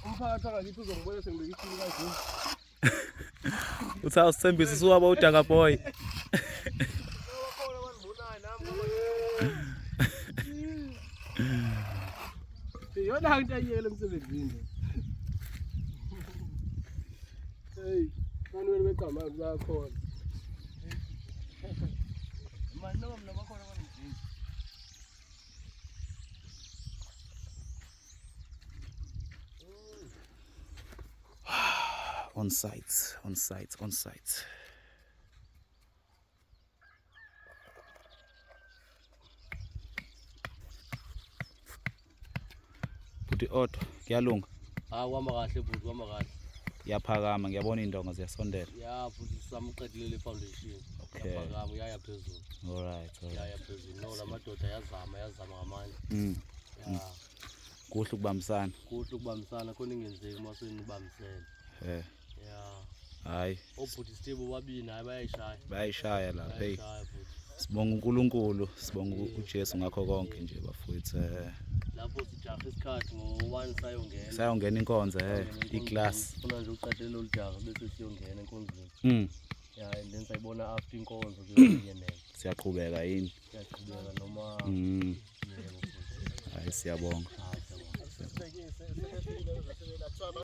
Umphakathi angakithi uzongibona sengibekithini kanje. Uthi awusithembisa usuwaba udaka boy. Bakhona abandibonayo nami yona into ayiyele emsebenzini. Hey, kanwele beqhamuka bayakhona. Manje noma mina bakhona abanidinga. On site. Buti auto kuyalunga. Kwama kahle futhi kwama kahle. Yaphakama ngiyabona indongo ziyasondela. Ya futhi samqedile le foundation. Okay. Yaphakama uyaya phezulu. All right. Yaya phezulu. No lamadoda yazama ngamandla. Ya. Kuhle ukubambisana. Khona ingenzeki masweni ibambisene. Ya. Hayi. Obhuti Steve wabini hayi bayayishaya la. Hey. Sibonga uNkulunkulu, sibonga uJesu ngakho konke nje bafowethu. Lapho sijaha isikhathi ngo1 sayongena inkonzo iclass. Ufuna nje uqedele lo jaha bese siyongena enkonzweni. Ya and then sayibona after inkonzo kuyenele. Siyaqhubeka yini? Siyaqhubeka noma Hayi siyabonga.